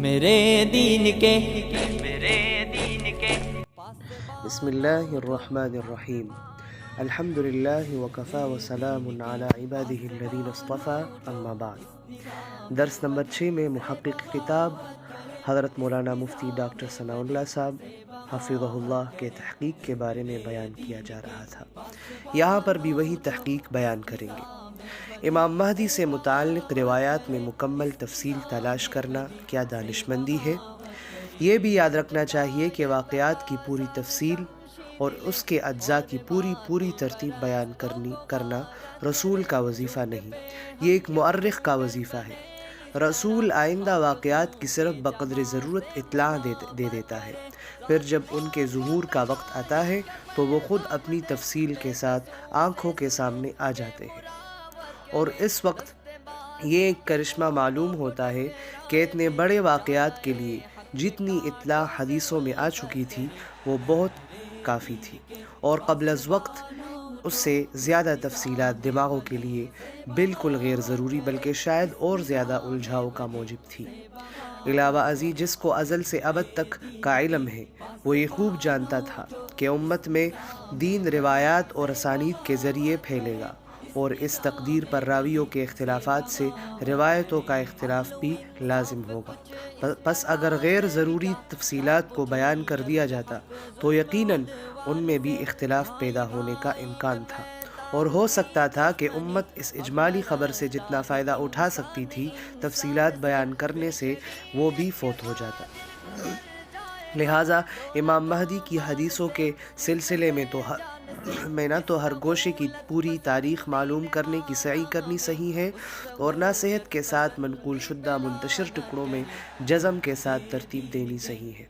میرے دین کے بسم اللہ الرحمن الرحیم الحمد للہ وکفا وسلام علی عبادہ الذین اصطفیٰ اما بعد۔ درس نمبر 6 میں محقق کتاب حضرت مولانا مفتی ڈاکٹر ثناء اللہ صاحب حفظہ اللہ کے تحقیق کے بارے میں بیان کیا جا رہا تھا۔ یہاں پر بھی وہی تحقیق بیان کریں گے۔ امام مہدی سے متعلق روایات میں مکمل تفصیل تلاش کرنا کیا دانشمندی ہے؟ یہ بھی یاد رکھنا چاہیے کہ واقعات کی پوری تفصیل اور اس کے اجزاء کی پوری ترتیب بیان کرنا رسول کا وظیفہ نہیں، یہ ایک مؤرخ کا وظیفہ ہے۔ رسول آئندہ واقعات کی صرف بقدر ضرورت اطلاع دے دیتا ہے، پھر جب ان کے ظہور کا وقت آتا ہے تو وہ خود اپنی تفصیل کے ساتھ آنکھوں کے سامنے آ جاتے ہیں، اور اس وقت یہ ایک کرشمہ معلوم ہوتا ہے کہ اتنے بڑے واقعات کے لیے جتنی اطلاع حدیثوں میں آ چکی تھی وہ بہت کافی تھی، اور قبل از وقت اس سے زیادہ تفصیلات دماغوں کے لیے بالکل غیر ضروری بلکہ شاید اور زیادہ الجھاؤ کا موجب تھی۔ علاوہ ازیں جس کو ازل سے ابد تک کا علم ہے وہ یہ خوب جانتا تھا کہ امت میں دین روایات اور اسانید کے ذریعے پھیلے گا، اور اس تقدیر پر راویوں کے اختلافات سے روایتوں کا اختلاف بھی لازم ہوگا۔ پس اگر غیر ضروری تفصیلات کو بیان کر دیا جاتا تو یقیناً ان میں بھی اختلاف پیدا ہونے کا امکان تھا، اور ہو سکتا تھا کہ امت اس اجمالی خبر سے جتنا فائدہ اٹھا سکتی تھی تفصیلات بیان کرنے سے وہ بھی فوت ہو جاتا۔ لہٰذا امام مہدی کی حدیثوں کے سلسلے میں نہ تو ہر گوشے کی پوری تاریخ معلوم کرنے کی سعی کرنی صحیح ہے، اور نہ صحت کے ساتھ منقول شدہ منتشر ٹکڑوں میں جزم کے ساتھ ترتیب دینی صحیح ہے،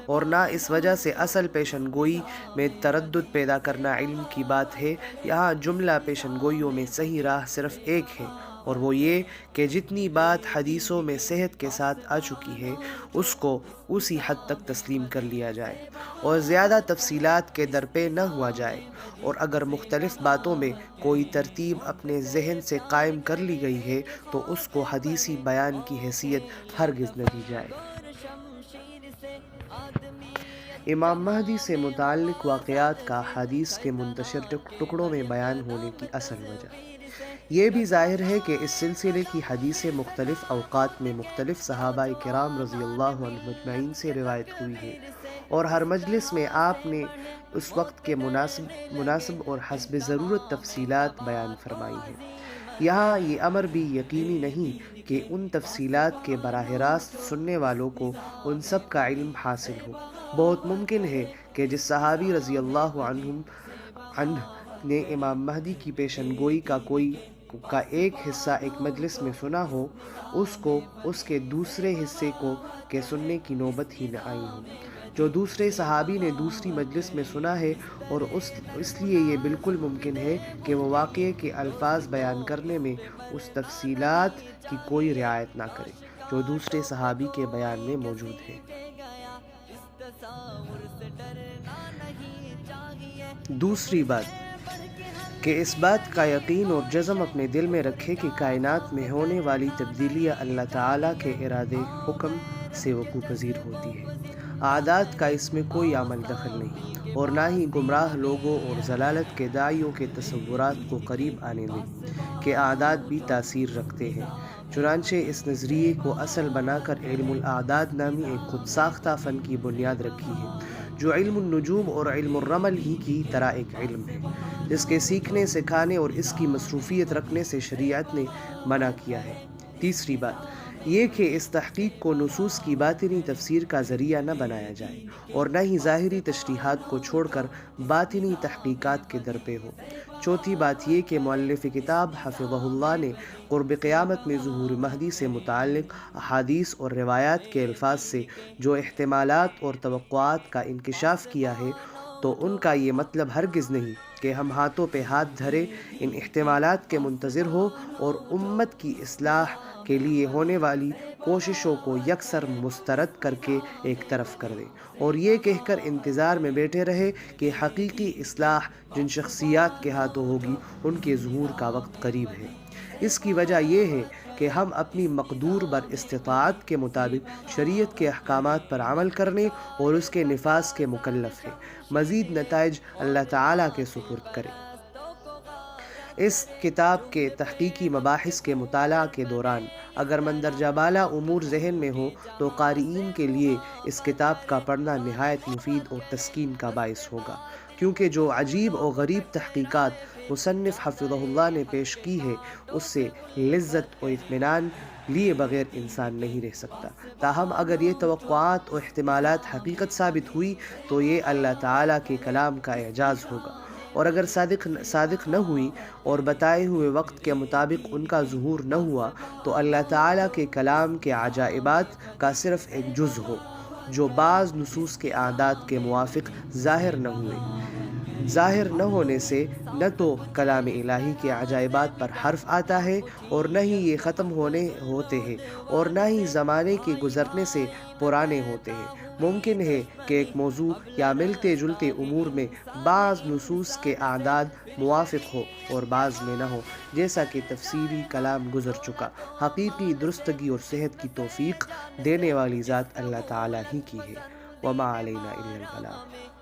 اور نہ اس وجہ سے اصل پیشن گوئی میں تردد پیدا کرنا علم کی بات ہے۔ یہاں جملہ پیشن گوئیوں میں صحیح راہ صرف ایک ہے، اور وہ یہ کہ جتنی بات حدیثوں میں صحت کے ساتھ آ چکی ہے اس کو اسی حد تک تسلیم کر لیا جائے، اور زیادہ تفصیلات کے درپے نہ ہوا جائے، اور اگر مختلف باتوں میں کوئی ترتیب اپنے ذہن سے قائم کر لی گئی ہے تو اس کو حدیثی بیان کی حیثیت ہرگز نہ دی جائے۔ امام مہدی سے متعلق واقعات کا احادیث کے منتشر ٹکڑوں میں بیان ہونے کی اصل وجہ یہ بھی ظاہر ہے کہ اس سلسلے کی حدیثیں مختلف اوقات میں مختلف صحابہ کرام رضی اللہ عنہم اجمعین سے روایت ہوئی ہے، اور ہر مجلس میں آپ نے اس وقت کے مناسب اور حسب ضرورت تفصیلات بیان فرمائی ہیں۔ یہاں یہ امر بھی یقینی نہیں کہ ان تفصیلات کے براہ راست سننے والوں کو ان سب کا علم حاصل ہو۔ بہت ممکن ہے کہ جس صحابی رضی اللہ عنہ نے امام مہدی کی پیشن گوئی کا ایک حصہ ایک مجلس میں سنا ہو، اس کو اس کے دوسرے حصے کے سننے کی نوبت ہی نہ آئی ہو جو دوسرے صحابی نے دوسری مجلس میں سنا ہے، اور اس لیے یہ بالکل ممکن ہے کہ وہ واقعے کے الفاظ بیان کرنے میں اس تفصیلات کی کوئی رعایت نہ کرے جو دوسرے صحابی کے بیان میں موجود ہے۔ دوسری بات کہ اس بات کا یقین اور جزم اپنے دل میں رکھے کہ کائنات میں ہونے والی تبدیلیاں اللہ تعالیٰ کے ارادے حکم سے وقوع پذیر ہوتی ہے۔ عادات کا اس میں کوئی عمل دخل نہیں، اور نہ ہی گمراہ لوگوں اور ضلالت کے داعیوں کے تصورات کو قریب آنے دیں کہ عادات بھی تاثیر رکھتے ہیں۔ چنانچہ اس نظریے کو اصل بنا کر علم الاعداد نامی ایک خود ساختہ فن کی بنیاد رکھی ہے، جو علم النجوم اور علم الرمل ہی کی طرح ایک علم ہے، جس کے سیکھنے سکھانے اور اس کی مصروفیت رکھنے سے شریعت نے منع کیا ہے۔ تیسری بات یہ کہ اس تحقیق کو نصوص کی باطنی تفسیر کا ذریعہ نہ بنایا جائے، اور نہ ہی ظاہری تشریحات کو چھوڑ کر باطنی تحقیقات کے درپے ہو۔ چوتھی بات یہ کہ مؤلف کتاب حفظہ اللہ نے قرب قیامت میں ظہور مہدی سے متعلق احادیث اور روایات کے الفاظ سے جو احتمالات اور توقعات کا انکشاف کیا ہے، تو ان کا یہ مطلب ہرگز نہیں کہ ہم ہاتھوں پہ ہاتھ دھرے ان احتمالات کے منتظر ہو اور امت کی اصلاح کے لیے ہونے والی کوششوں کو یکسر مسترد کر کے ایک طرف کر دیں، اور یہ کہہ کر انتظار میں بیٹھے رہے کہ حقیقی اصلاح جن شخصیات کے ہاتھوں ہوگی ان کے ظہور کا وقت قریب ہے۔ اس کی وجہ یہ ہے کہ ہم اپنی مقدور بر استطاعت کے مطابق شریعت کے احکامات پر عمل کرنے اور اس کے نفاذ کے مکلف ہیں۔ مزید نتائج اللہ تعالیٰ کے سپرد کریں۔ اس کتاب کے تحقیقی مباحث کے مطالعہ کے دوران اگر مندرجہ بالا امور ذہن میں ہو تو قارئین کے لیے اس کتاب کا پڑھنا نہایت مفید اور تسکین کا باعث ہوگا، کیونکہ جو عجیب اور غریب تحقیقات مصنف حفظہ اللہ نے پیش کی ہے اس سے لذت اور اطمینان لیے بغیر انسان نہیں رہ سکتا۔ تاہم اگر یہ توقعات اور احتمالات حقیقت ثابت ہوئی تو یہ اللہ تعالیٰ کے کلام کا اعجاز ہوگا، اور اگر صادق نہ ہوئی اور بتائے ہوئے وقت کے مطابق ان کا ظہور نہ ہوا تو اللہ تعالیٰ کے کلام کے عجائبات کا صرف ایک جز ہو جو بعض نصوص کے اعداد کے موافق ظاہر نہ ہوئے۔ ظاہر نہ ہونے سے نہ تو کلام الہی کے عجائبات پر حرف آتا ہے اور نہ ہی یہ ختم ہوتے ہیں اور نہ ہی زمانے کے گزرنے سے پرانے ہوتے ہیں۔ ممکن ہے کہ ایک موضوع یا ملتے جلتے امور میں بعض نصوص کے اعداد موافق ہو اور بعض میں نہ ہو، جیسا کہ تفصیلی کلام گزر چکا۔ حقیقی درستگی اور صحت کی توفیق دینے والی ذات اللہ تعالیٰ ہی کی ہے۔ وما علینا الا البلاغ۔